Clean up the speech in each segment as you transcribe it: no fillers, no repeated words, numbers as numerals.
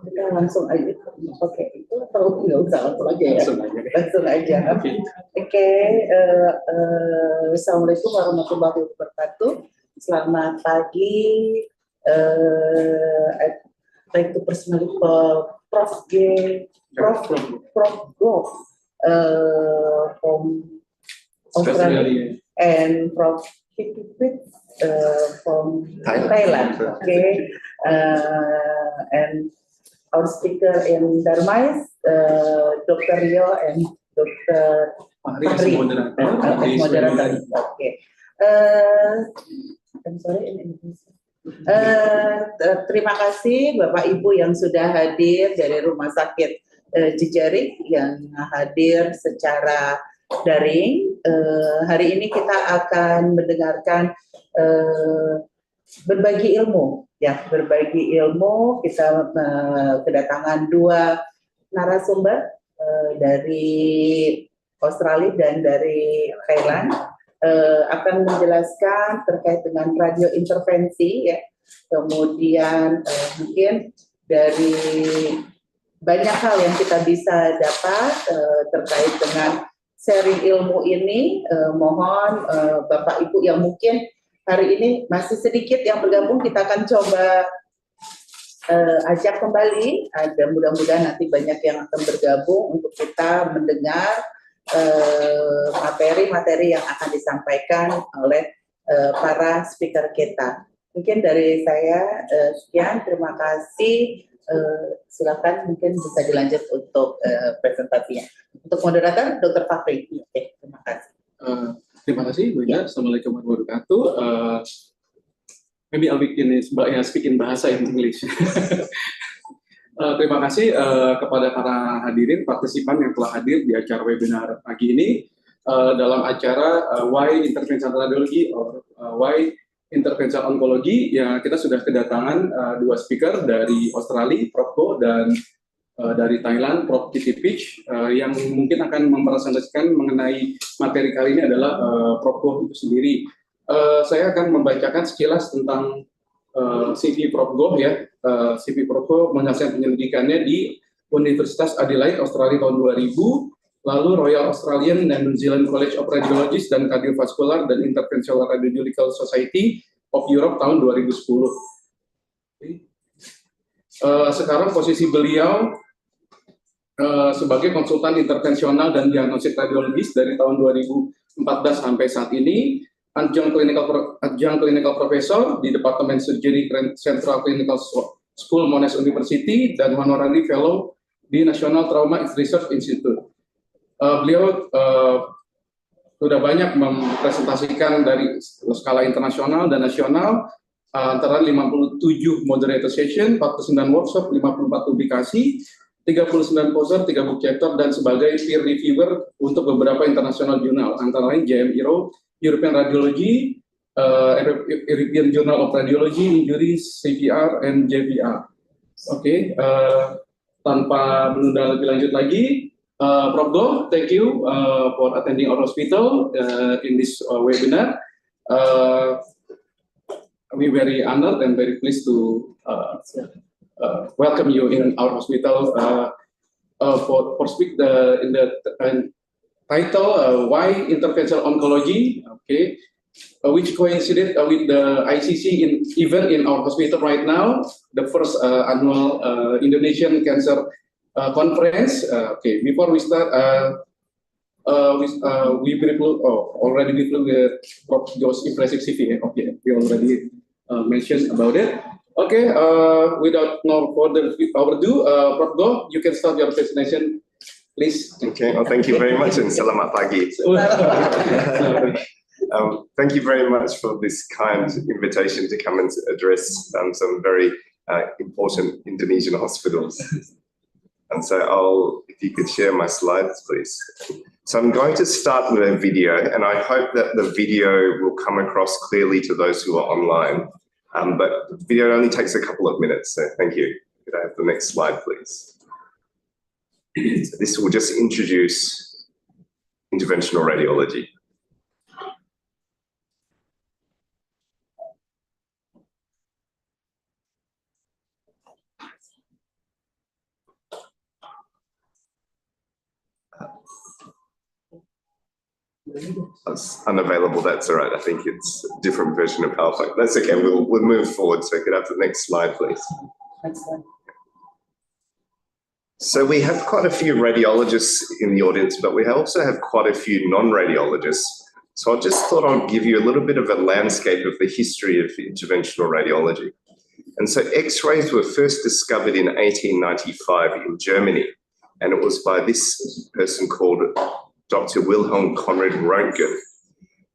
Kita langsung aja pakai itu atau nggak usah langsung aja ya? Langsung aja. Oke. Assalamualaikum warahmatullahi wabarakatuh. Selamat pagi. I'd like to personally call Prof. Go from Australia and Prof. From Thailand. Okay. And our speaker in Darmais, Dr. Rio and Dr. Fahri, moderator. Okay. I'm sorry, in English. Terima kasih Bapak Ibu yang sudah hadir dari Rumah Sakit Jejaring yang hadir secara daring. Hari ini kita akan mendengarkan berbagi ilmu. Ya, berbagi ilmu. Kita kedatangan dua narasumber dari Australia dan dari Thailand akan menjelaskan terkait dengan radio intervensi, ya. Kemudian mungkin dari banyak hal yang kita bisa dapat terkait dengan sharing ilmu ini. Mohon Bapak Ibu yang mungkin hari ini masih sedikit yang bergabung, kita akan coba ajak kembali. Ada mudah-mudahan nanti banyak yang akan bergabung untuk kita mendengar materi-materi yang akan disampaikan oleh para speaker kita. Mungkin dari saya sekian, terima kasih. Silakan mungkin bisa dilanjut untuk presentasinya. Untuk moderator Dr. Fahri. Oke, terima kasih. Terima kasih, Bu Ida. Assalamualaikum warahmatullahi wabarakatuh. Maybe I'll speak in bahasa English. Terima kasih kepada para hadirin, partisipan yang telah hadir di acara webinar pagi ini dalam acara Why Interventional Radiology or Why Interventional Oncology. Ya, kita sudah kedatangan dua speaker dari Australia, Prof. Go, dan dari Thailand, Prof. Kitty Peach, yang mungkin akan mempresentasikan mengenai materi kali ini adalah Prof. Go itu sendiri. Saya akan membacakan sekilas tentang CV Prof. Go, ya. CV Prof. Go menyelesaikan penyelidikannya di Universitas Adelaide, Australia tahun 2000, lalu Royal Australian and New Zealand College of Radiologists dan Cardiovascular dan Interventional Radiological Society of Europe tahun 2010. Sekarang posisi beliau sebagai konsultan intervensional dan diagnostik radiologis dari tahun 2014 sampai saat ini, adjunct clinical professor di Departemen Surgery Central Clinical School Monash University dan honorary fellow di National Trauma Research Institute. Beliau sudah banyak mempresentasikan dari skala internasional dan nasional, antara 57 moderator session, 49 workshop, 54 publikasi, 39 poster, 3 book chapter, dan sebagai peer reviewer untuk beberapa international jurnal, antara lain JM European Radiology, European Journal of Radiology, Injuries, CVR, and JVR. Oke, tanpa menunda lebih lanjut lagi, Prof. Go, thank you for attending our hospital in this webinar. We're very honored and very pleased to welcome you in our hospital for speak in the title Why Interventional Oncology, okay, which coincided with the ICC event in our hospital right now, the first annual Indonesian Cancer Conference. Okay, before we start, we already with Prof. Go's impressive CV. Okay, we already mentioned about it. Okay, without no further ado, Prof. Go, you can start your presentation, please. Okay, well, thank you very much, and selamat pagi. Thank you very much for this kind invitation to come and address some very important Indonesian hospitals. And so if you could share my slides, please. So I'm going to start with a video, and I hope that the video will come across clearly to those who are online. But the video only takes a couple of minutes, so thank you. Could I have the next slide, please? So this will just introduce interventional radiology. That's unavailable. That's all right. I think it's a different version of PowerPoint. That's okay. We'll move forward. So could I have the next slide, please? Next one. So we have quite a few radiologists in the audience, but we also have quite a few non-radiologists. So I just thought I'd give you a little bit of a landscape of the history of interventional radiology. And so X-rays were first discovered in 1895 in Germany, and it was by this person called Dr. Wilhelm Conrad Röntgen.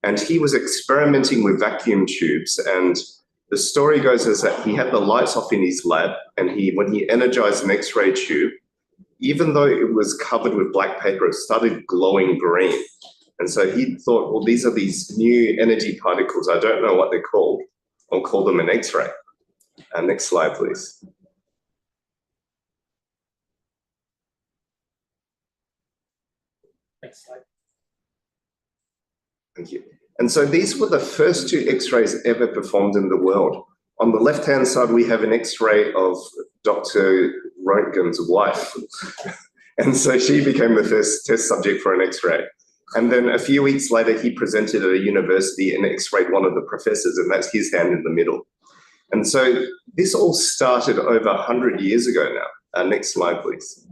And he was experimenting with vacuum tubes, and the story goes is that he had the lights off in his lab, and when he energized an X-ray tube, even though it was covered with black paper, it started glowing green. And so he thought, well, these are these new energy particles. I don't know what they're called. I'll call them an X-ray. Next slide, please. Next slide. Thank you. And so these were the first two X-rays ever performed in the world. On the left-hand side, we have an X-ray of Dr. Röntgen's wife. And so she became the first test subject for an X-ray. And then a few weeks later, he presented at a university and X-rayed one of the professors, and that's his hand in the middle. And so this all started over 100 years ago now. Next slide, please.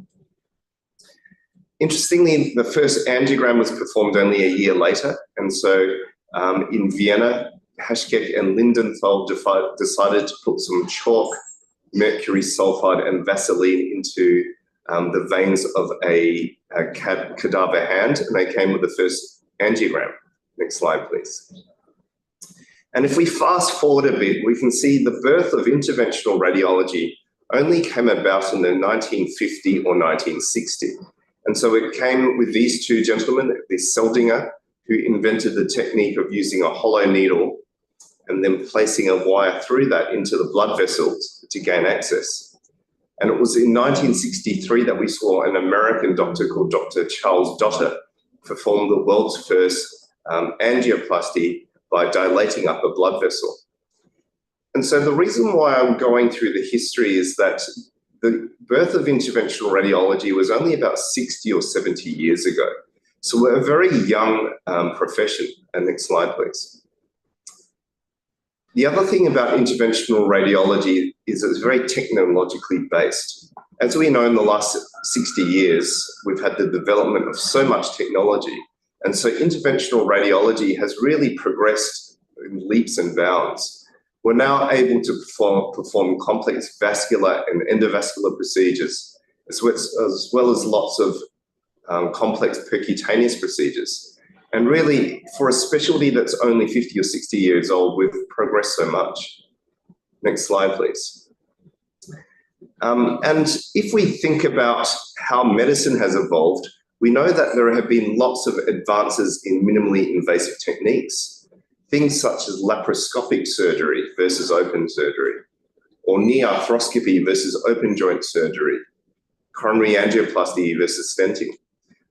Interestingly, the first angiogram was performed only a year later. And so in Vienna, Haschkeck and Lindenthal decided to put some chalk, mercury sulfide, and Vaseline into the veins of a cadaver hand, and they came with the first angiogram. Next slide, please. And if we fast forward a bit, we can see the birth of interventional radiology only came about in the 1950 or 1960. And so it came with these two gentlemen, this Seldinger, who invented the technique of using a hollow needle and then placing a wire through that into the blood vessels to gain access. And it was in 1963 that we saw an American doctor called Dr. Charles Dotter perform the world's first angioplasty by dilating up a blood vessel. And so the reason why I'm going through the history is that the birth of interventional radiology was only about 60 or 70 years ago. So we're a very young profession. And next slide, please. The other thing about interventional radiology is it's very technologically based. As we know, in the last 60 years, we've had the development of so much technology. And so interventional radiology has really progressed in leaps and bounds. We're now able to perform complex vascular and endovascular procedures, as well as lots of complex percutaneous procedures. And really, for a specialty that's only 50 or 60 years old, we've progressed so much. Next slide, please. And if we think about how medicine has evolved, we know that there have been lots of advances in minimally invasive techniques. Things such as laparoscopic surgery versus open surgery, or knee arthroscopy versus open joint surgery, coronary angioplasty versus stenting,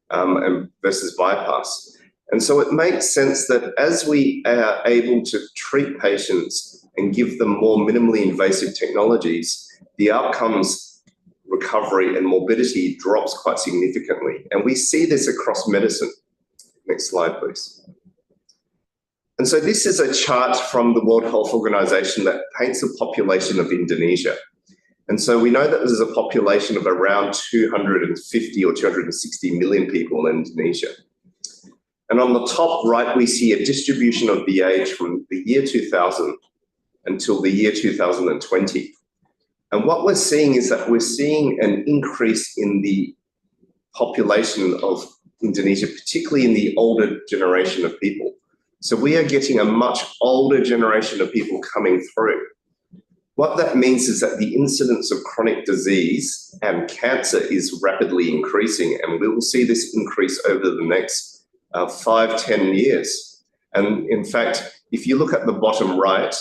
and versus bypass. And so it makes sense that as we are able to treat patients and give them more minimally invasive technologies, the outcomes, recovery and morbidity drops quite significantly. And we see this across medicine. Next slide, please. And so this is a chart from the World Health Organization that paints the population of Indonesia. And so we know that there's a population of around 250 or 260 million people in Indonesia. And on the top right, we see a distribution of the age from the year 2000 until the year 2020. And what we're seeing is that we're seeing an increase in the population of Indonesia, particularly in the older generation of people. So we are getting a much older generation of people coming through. What that means is that the incidence of chronic disease and cancer is rapidly increasing, and we will see this increase over the next 5-10 years. And in fact, if you look at the bottom right,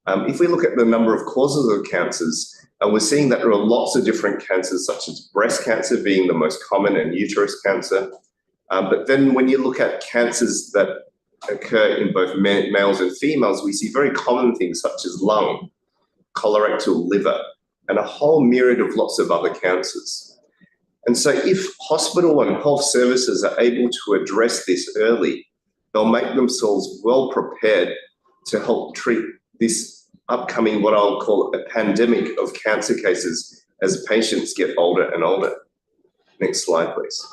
if we look at the number of causes of cancers, we're seeing that there are lots of different cancers, such as breast cancer being the most common and uterus cancer. But then when you look at cancers that occur in both males and females, we see very common things such as lung, colorectal, liver, and a whole myriad of lots of other cancers. And so if hospital and health services are able to address this early, they'll make themselves well prepared to help treat this upcoming, what I'll call a pandemic of cancer cases as patients get older and older. Next slide, please.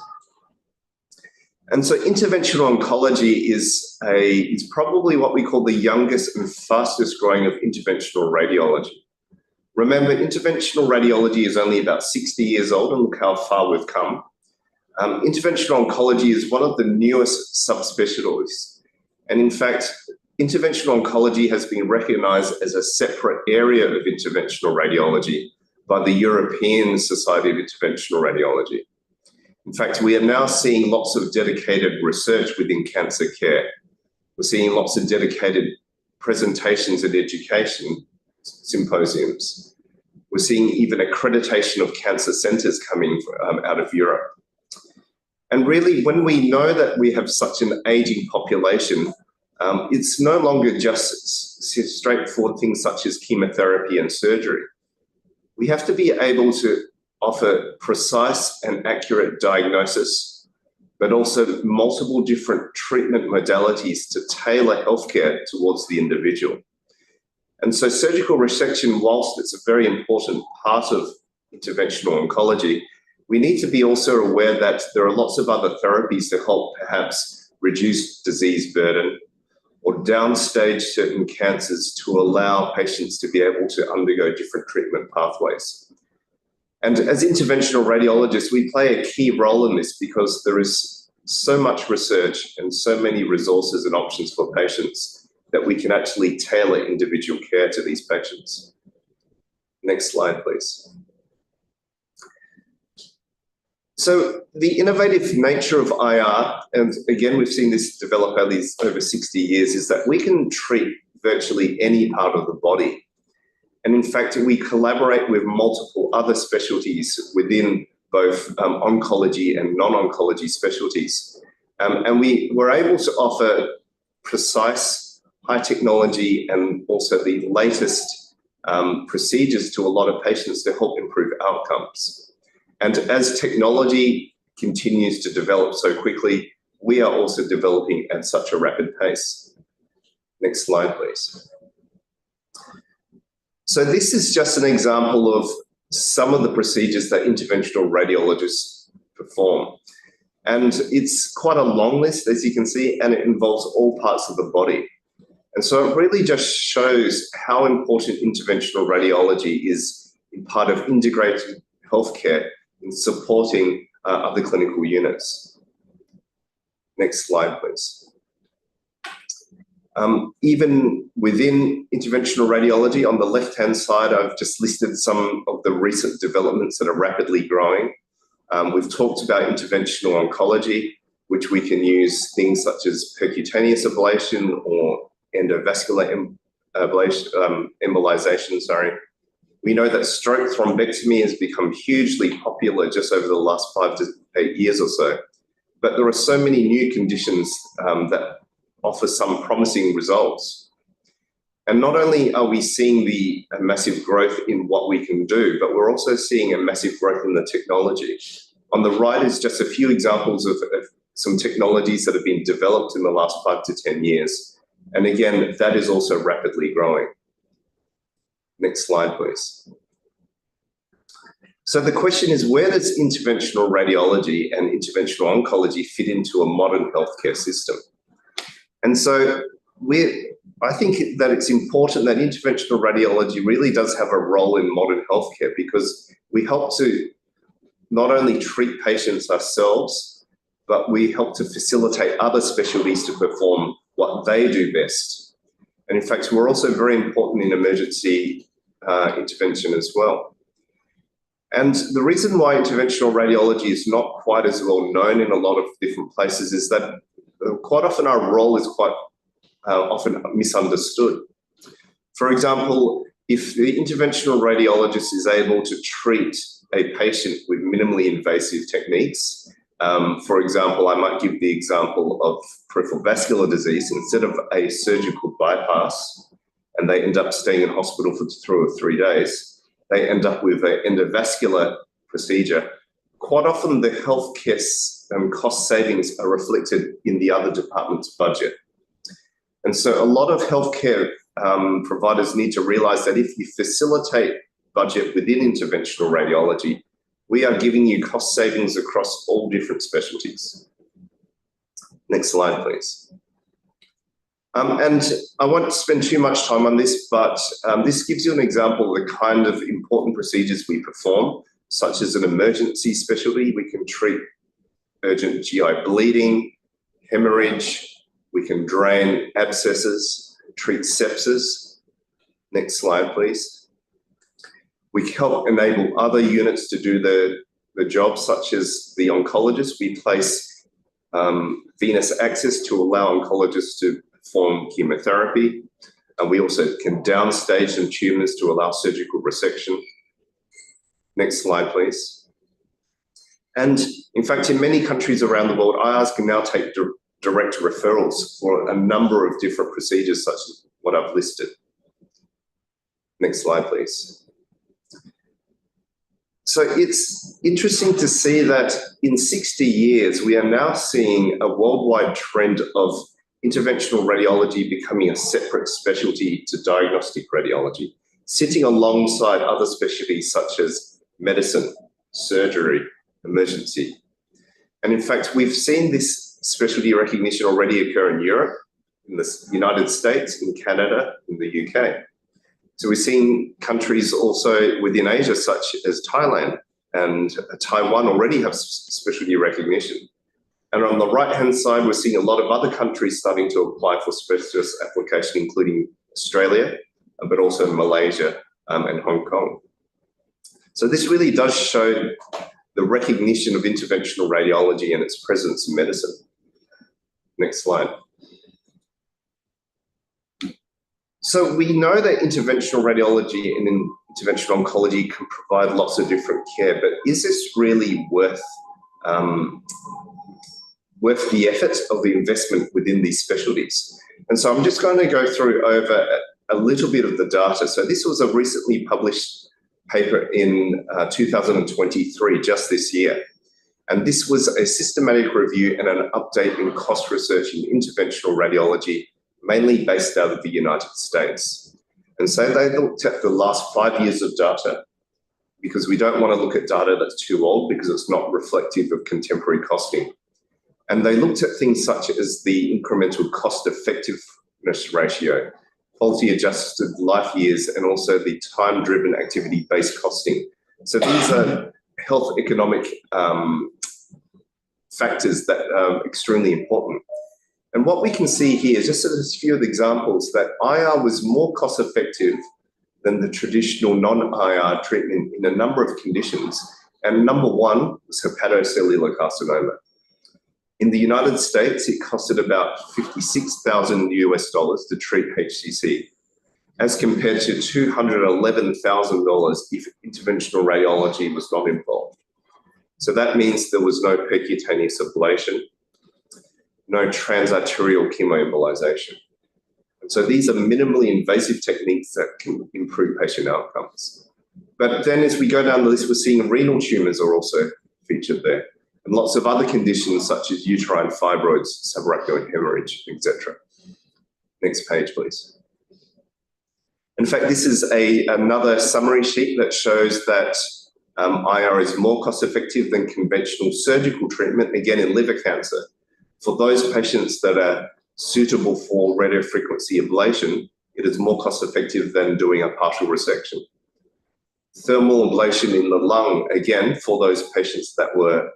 And so interventional oncology is probably what we call the youngest and fastest growing of interventional radiology. Remember, interventional radiology is only about 60 years old, and look how far we've come. Interventional oncology is one of the newest subspecialties. And in fact, interventional oncology has been recognized as a separate area of interventional radiology by the European Society of Interventional Radiology. In fact, we are now seeing lots of dedicated research within cancer care. We're seeing lots of dedicated presentations and education symposiums. We're seeing even accreditation of cancer centers coming out of Europe. And really, when we know that we have such an aging population, it's no longer just straightforward things such as chemotherapy and surgery. We have to be able to offer precise and accurate diagnosis, but also multiple different treatment modalities to tailor healthcare towards the individual. And so surgical resection, whilst it's a very important part of interventional oncology, we need to be also aware that there are lots of other therapies to help perhaps reduce disease burden or downstage certain cancers to allow patients to be able to undergo different treatment pathways. And as interventional radiologists, we play a key role in this because there is so much research and so many resources and options for patients that we can actually tailor individual care to these patients. Next slide, please. So the innovative nature of IR, and again, we've seen this develop over 60 years, is that we can treat virtually any part of the body. And in fact, we collaborate with multiple other specialties within both oncology and non-oncology specialties. And we were able to offer precise, high technology, and also the latest procedures to a lot of patients to help improve outcomes. And as technology continues to develop so quickly, we are also developing at such a rapid pace. Next slide, please. So this is just an example of some of the procedures that interventional radiologists perform. And it's quite a long list, as you can see, and it involves all parts of the body. And so it really just shows how important interventional radiology is in part of integrated healthcare in supporting other clinical units. Next slide, please. Even within interventional radiology, on the left-hand side, I've just listed some of the recent developments that are rapidly growing. We've talked about interventional oncology, which we can use things such as percutaneous ablation or endovascular embolization. We know that stroke thrombectomy has become hugely popular just over the last 5 to 8 years or so. But there are so many new conditions that offer some promising results. And not only are we seeing a massive growth in what we can do, but we're also seeing a massive growth in the technology. On the right is just a few examples of some technologies that have been developed in the last 5 to 10 years. And again, that is also rapidly growing. Next slide, please. So the question is, where does interventional radiology and interventional oncology fit into a modern healthcare system? And so I think that it's important that interventional radiology really does have a role in modern healthcare, because we help to not only treat patients ourselves, but we help to facilitate other specialties to perform what they do best. And in fact, we're also very important in emergency intervention as well. And the reason why interventional radiology is not quite as well known in a lot of different places is that quite often our role is quite often misunderstood. For example, if the interventional radiologist is able to treat a patient with minimally invasive techniques, for example, I might give the example of peripheral vascular disease. Instead of a surgical bypass, and they end up staying in hospital for 2 or 3 days, they end up with an endovascular procedure. Quite often the healthcare cost savings are reflected in the other department's budget. And so a lot of healthcare providers need to realize that if you facilitate budget within interventional radiology, we are giving you cost savings across all different specialties. Next slide, please. And I won't spend too much time on this, but this gives you an example of the kind of important procedures we perform, such as an emergency specialty. We can treat urgent GI bleeding, hemorrhage, we can drain abscesses, treat sepsis. Next slide, please. We help enable other units to do the job, such as the oncologist. We place venous access to allow oncologists to perform chemotherapy. And we also can downstage some tumors to allow surgical resection. Next slide, please. And in fact, in many countries around the world, IRs can now take direct referrals for a number of different procedures, such as what I've listed. Next slide, please. So it's interesting to see that in 60 years, we are now seeing a worldwide trend of interventional radiology becoming a separate specialty to diagnostic radiology, sitting alongside other specialties such as medicine, surgery, emergency. And in fact, we've seen this specialty recognition already occur in Europe, in the United States, in Canada, in the UK. So we're seeing countries also within Asia, such as Thailand and Taiwan, already have specialty recognition. And on the right-hand side, we're seeing a lot of other countries starting to apply for specialist application, including Australia, but also Malaysia and Hong Kong. So this really does show the recognition of interventional radiology and its presence in medicine. Next slide. So we know that interventional radiology and interventional oncology can provide lots of different care, but is this really worth the effort of the investment within these specialties? And so I'm just going to go through over a little bit of the data. So this was a recently published paper in 2023, just this year. And this was a systematic review and an update in cost research in interventional radiology, mainly based out of the United States. And so they looked at the last 5 years of data, because we don't want to look at data that's too old because it's not reflective of contemporary costing. And they looked at things such as the incremental cost effectiveness ratio, quality adjusted life years, and also the time-driven activity-based costing. So these are health economic factors that are extremely important. And what we can see here is just a few of the examples that IR was more cost effective than the traditional non-IR treatment in a number of conditions. And number one was hepatocellular carcinoma. In the United States, it costed about $56,000 US to treat HCC, as compared to $211,000 if interventional radiology was not involved. So that means there was no percutaneous ablation, no transarterial chemoembolization. And so these are minimally invasive techniques that can improve patient outcomes. But then as we go down the list, we're seeing renal tumors are also featured there, and lots of other conditions such as uterine fibroids, subarachnoid hemorrhage, etc. Next page, please. In fact, this is another summary sheet that shows that IR is more cost effective than conventional surgical treatment, again in liver cancer. For those patients that are suitable for radiofrequency ablation, it is more cost effective than doing a partial resection. Thermal ablation in the lung, again, for those patients that were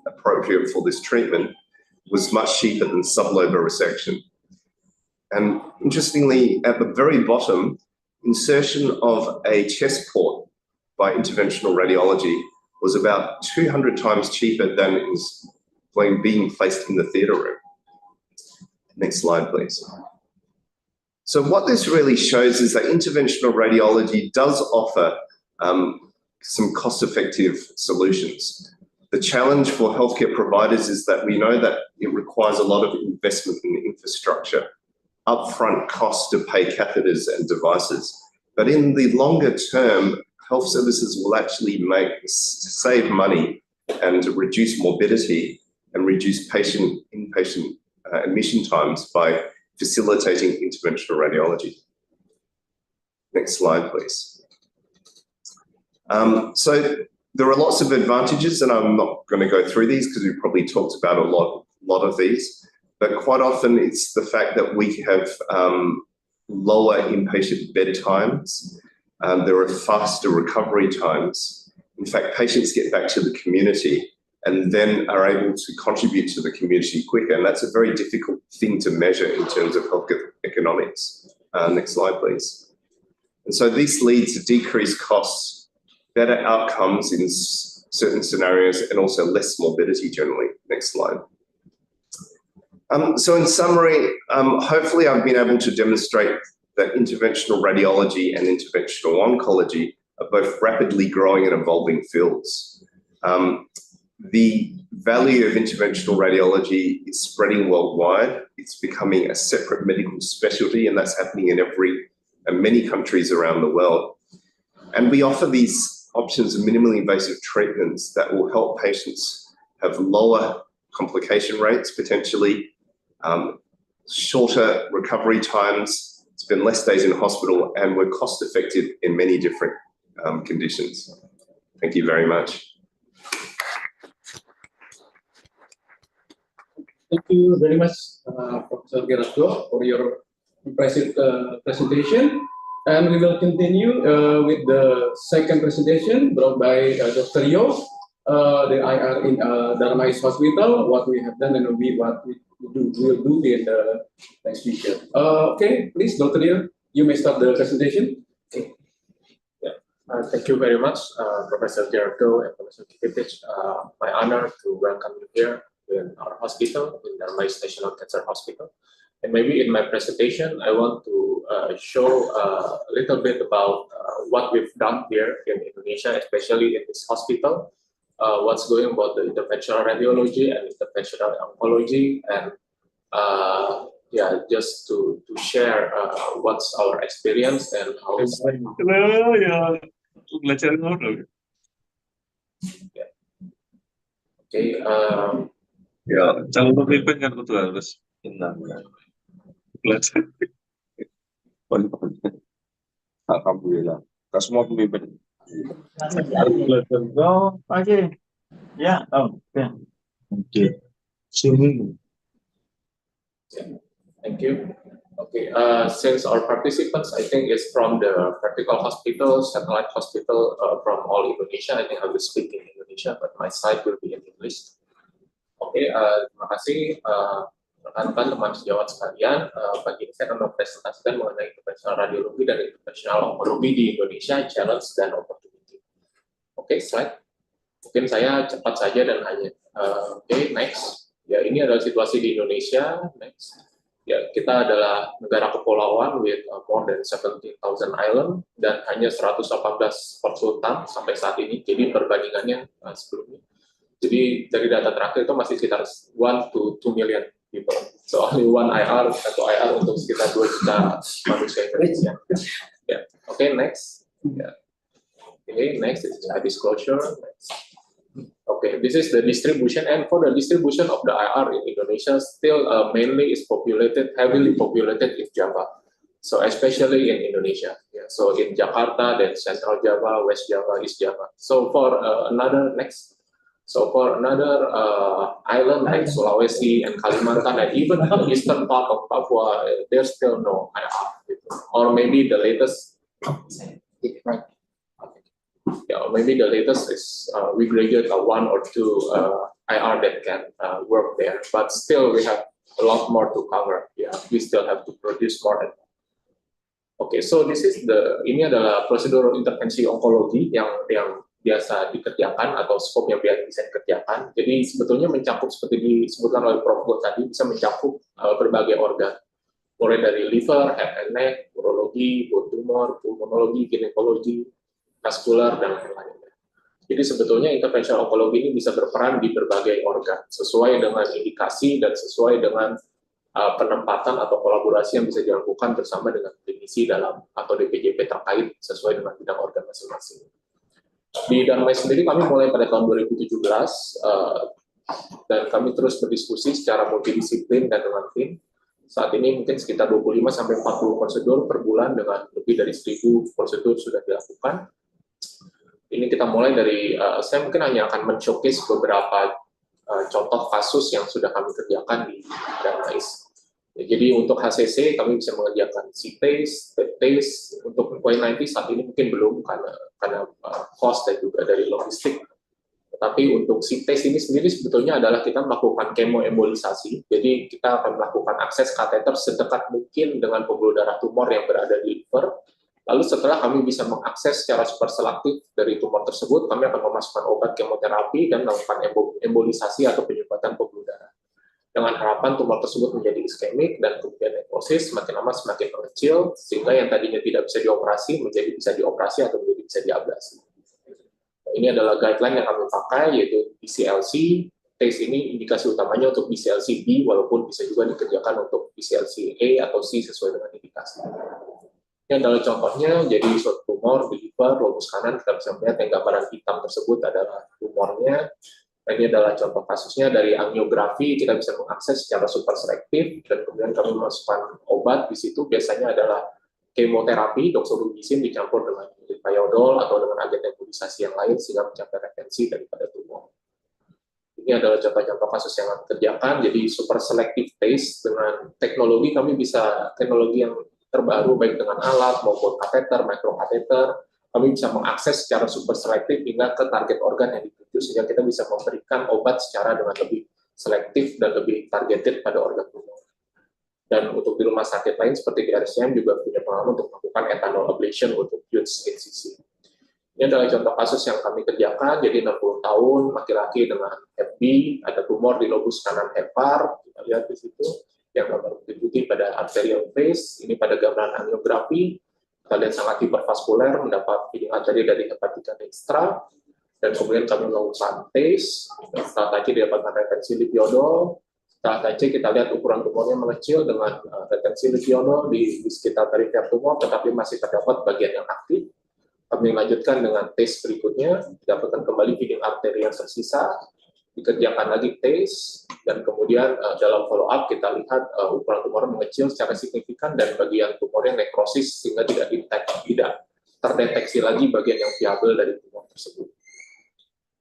appropriate for this treatment, was much cheaper than sublobar resection. And interestingly, at the very bottom, insertion of a chest port by interventional radiology was about 200 times cheaper than it was being placed in the theatre room. Next slide, please. So what this really shows is that interventional radiology does offer some cost-effective solutions. The challenge for healthcare providers is that we know that it requires a lot of investment in infrastructure, upfront costs to pay catheters and devices. But in the longer term, health services will actually save money and reduce morbidity and reduce inpatient admission times by facilitating interventional radiology. Next slide, please. So there are lots of advantages, and I'm not going to go through these because we've probably talked about a lot of these, but quite often it's the fact that we have lower inpatient bed times. There are faster recovery times. In fact, patients get back to the community and then are able to contribute to the community quicker, and that's a very difficult thing to measure in terms of health economics. Next slide, please. And so this leads to decreased costs, better outcomes in certain scenarios, and also less morbidity generally. Next slide. So in summary, hopefully I've been able to demonstrate that interventional radiology and interventional oncology are both rapidly growing and evolving fields. The value of interventional radiology is spreading worldwide. It's becoming a separate medical specialty, and that's happening in many countries around the world. And we offer these options of minimally invasive treatments that will help patients have lower complication rates, potentially, shorter recovery times, spend less days in hospital, and we're cost effective in many different conditions. Thank you very much. Thank you very much, Professor Gerardo, for your impressive presentation. And we will continue with the second presentation brought by Dr. Yo, the IR in Darmais Hospital, what we have done and what we will do in the next future. Okay, please, Dr. Yo, you may start the presentation. Okay. Yeah. Thank you very much, Professor Gerardo and Professor Kipitich. My honor to welcome you here in our hospital, in Darmais National Cancer Hospital. And maybe in my presentation, I want to show a little bit about what we've done here in Indonesia, especially in this hospital, what's going about the interventional radiology and interventional oncology, and yeah, just to share what's our experience and how. Yeah. Okay. Ya, calon pemimpin kan betul harus belajar. Alhamdulillah, kita semua pemimpin. Oh, okay. Yeah. Oh, yeah. Okay. Sini. Thank you. Okay. Since our participants, I think, is from the vertical hospital, satellite hospital from all Indonesia, I think I will speak in Indonesia, but my slide will be in English. Oke, terima kasih rekan-rekan teman sejawat sekalian. Pagi ini saya akan mempresentasikan mengenai interventional radiologi dan interventional onkologi di Indonesia, challenge dan opportunity. Oke, slide. Mungkin saya cepat saja dan hanya. Oke, next. Ya, ini adalah situasi di Indonesia. Next. Ya, kita adalah negara kepulauan with more than 17,000 island dan hanya 118 konsultan sampai saat ini. Jadi perbandingannya sebelumnya. Jadi dari data terakhir itu masih sekitar 1 to 2 million people. So only one IR, satu IR untuk sekitar 2 juta manusia Indonesia. Yeah. Okay, next. Yeah. Okay, next is a disclosure. Next. Okay, this is the distribution, and for the distribution of the IR in Indonesia, still mainly is heavily populated in Java. So especially in Indonesia. Yeah. So in Jakarta, then Central Java, West Java, East Java. So for another next. So for another island like Sulawesi and Kalimantan and even the eastern part of Papua, there's still no IR. Or maybe the latest, yeah, or maybe the latest is we graduate 1 or 2 IR that can work there. But still we have a lot more to cover. Yeah, we still have to produce more. Okay, so this is ini adalah prosedur intervensi onkologi yang biasa dikerjakan atau skop yang biasa bisa dikerjakan. Jadi sebetulnya mencakup seperti disebutkan oleh Prof. Go tadi, bisa mencakup berbagai organ, mulai dari liver, head and neck, urologi, bone tumor, pulmonologi, ginekologi, vaskular, dan lain-lain. Jadi sebetulnya interventional onkologi ini bisa berperan di berbagai organ, sesuai dengan indikasi dan sesuai dengan penempatan atau kolaborasi yang bisa dilakukan bersama dengan klinisi dalam atau DPJP terkait sesuai dengan bidang organ masing-masing. Di Darmais sendiri kami mulai pada tahun 2017 dan kami terus berdiskusi secara multidisiplin dan dengan tim. Saat ini mungkin sekitar 25-40 prosedur per bulan dengan lebih dari 1.000 prosedur sudah dilakukan. Ini kita mulai dari, saya mungkin hanya akan men-showcase beberapa contoh kasus yang sudah kami kerjakan di Darmais. Jadi untuk HCC kami bisa mengerjakan C-Test, T-Test, untuk COVID-19 saat ini mungkin belum karena cost dan juga dari logistik. Tetapi untuk C-Test ini sendiri sebetulnya adalah kita melakukan kemoembolisasi, jadi kita akan melakukan akses kateter sedekat mungkin dengan pembuluh darah tumor yang berada di liver. Lalu setelah kami bisa mengakses secara super selektif dari tumor tersebut, kami akan memasukkan obat kemoterapi dan melakukan embolisasi atau penyumbatan pembuluh darah. Dengan harapan tumor tersebut menjadi iskemik dan kemudian nekrosis semakin lama semakin mengecil, sehingga yang tadinya tidak bisa dioperasi menjadi bisa dioperasi atau menjadi bisa diablasi. Ini adalah guideline yang kami pakai, yaitu BCLC. Tes ini indikasi utamanya untuk BCLC B, walaupun bisa juga dikerjakan untuk BCLC A atau C sesuai dengan indikasi. Ini adalah contohnya, jadi suatu tumor di liver, lobus kanan, kita bisa melihat yang gambaran hitam tersebut adalah tumornya. Ini adalah contoh kasusnya dari angiografi, kita bisa mengakses secara super selektif, dan kemudian kami memasukkan obat di situ, biasanya adalah kemoterapi, doxorubicin dicampur dengan thiodol atau dengan agen embolisasi yang lain, sehingga mencapai retensi daripada tumor. Ini adalah contoh-contoh kasus yang kami kerjakan, jadi super selective test dengan teknologi, kami bisa teknologi yang terbaru, baik dengan alat maupun kateter, microkateter, kami bisa mengakses secara super selektif hingga ke target organ yang dituju, sehingga kita bisa memberikan obat secara dengan lebih selektif dan lebih targeted pada organ tumor. Dan untuk di rumah sakit lain seperti di RSCM juga punya pengalaman untuk melakukan ethanol ablation untuk huge incisive. Ini adalah contoh kasus yang kami kerjakan, jadi 60 tahun, laki-laki dengan Hep B, ada tumor di lobus kanan hepar, kita lihat di situ, yang gambar putih pada arterial phase, ini pada gambaran angiografi, kita lihat sangat hipervaskuler, mendapat feeding artery dari hepatika dextra, dan kemudian kami melakukan tes, setelah tadi didapatkan retensi lipiodol, setelah tadi kita lihat ukuran tumornya mengecil dengan retensi lipiodol di sekitar perifer tumor, tetapi masih terdapat bagian yang aktif. Kami lanjutkan dengan tes berikutnya, didapatkan kembali feeding artery yang tersisa, dikerjakan lagi tes, dan kemudian dalam follow up kita lihat ukuran tumor mengecil secara signifikan dan bagian tumornya nekrosis sehingga tidak terdeteksi lagi bagian yang viabel dari tumor tersebut.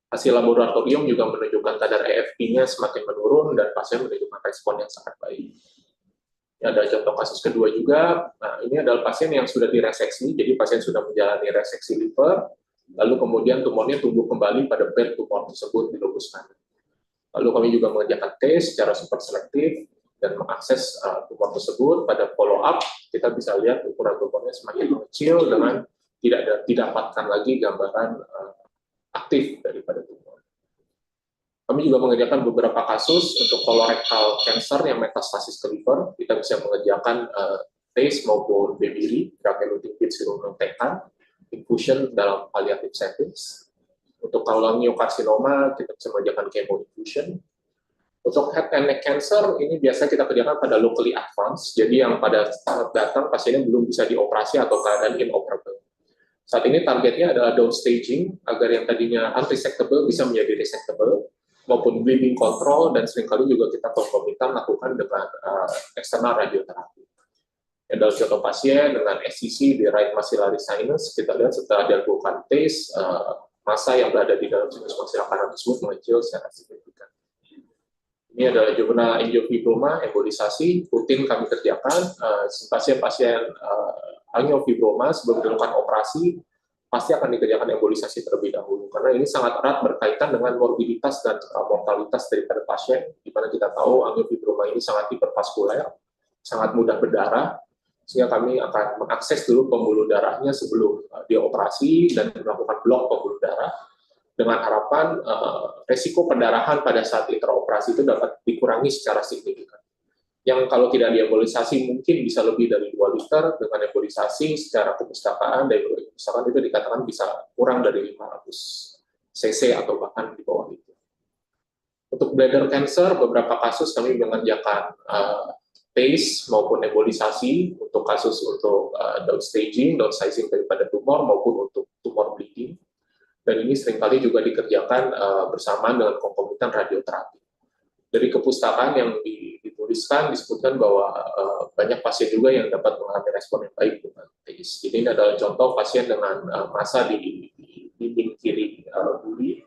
Hasil laboratorium juga menunjukkan kadar AFP-nya semakin menurun dan pasien menunjukkan respon yang sangat baik. Ini ada contoh kasus kedua juga. Nah, ini adalah pasien yang sudah direseksi, jadi pasien sudah menjalani reseksi liver, lalu kemudian tumornya tumbuh kembali pada bed tumor tersebut di lobus kanan. Lalu kami juga mengerjakan tes secara super selektif dan mengakses tumor tersebut. Pada follow up, kita bisa lihat ukuran tumornya semakin mengecil dengan tidak didapatkan lagi gambaran aktif daripada tumor. Kami juga mengerjakan beberapa kasus untuk colorectal cancer yang metastasis ke liver. Kita bisa mengerjakan tes maupun BBRI, drug-eluting serum-tekan, infusion dalam palliative settings. Untuk cholangiocarcinoma, kita bisa mengerjakan chemo infusion. Untuk head and neck cancer, ini biasa kita kerjakan pada locally advanced, jadi yang pada saat datang pasiennya belum bisa dioperasi atau keadaan inoperable. Saat ini targetnya adalah downstaging, agar yang tadinya unresectable bisa menjadi resectable, maupun bleeding control, dan seringkali juga kita konkomitan lakukan dengan eksternal radioterapi. Adalah contoh pasien dengan SCC di right maxillary sinus, kita lihat setelah dilakukan tes, massa yang berada di dalam sinus maksimal kanan tersebut mengecil secara signifikan. Ini adalah juvenile angiofibroma, embolisasi, rutin kami kerjakan. Pasien-pasien angiofibroma sebelum dilakukan operasi, pasti akan dikerjakan embolisasi terlebih dahulu. Karena ini sangat erat berkaitan dengan morbiditas dan mortalitas daripada pasien, di mana kita tahu angiofibroma ini sangat hipervaskuler, sangat mudah berdarah, sehingga kami akan mengakses dulu pembuluh darahnya sebelum dioperasi dan melakukan blok pembuluh darah, dengan harapan resiko perdarahan pada saat intraoperasi itu dapat dikurangi secara signifikan. Yang kalau tidak diembolisasi mungkin bisa lebih dari 2 liter, dengan embolisasi secara kepustakaan, dari kepustakaan itu dikatakan bisa kurang dari 500 cc atau bahkan di bawah itu. Untuk bladder cancer, beberapa kasus kami mengerjakan tes maupun embolisasi untuk kasus untuk downsizing daripada tumor maupun untuk tumor bleeding. Dan ini seringkali juga dikerjakan bersamaan dengan konkomitan radioterapi. Dari kepustakaan yang dituliskan disebutkan bahwa banyak pasien juga yang dapat mengalami respon yang baik dengan TIS. Jadi ini adalah contoh pasien dengan massa di dinding kiri buli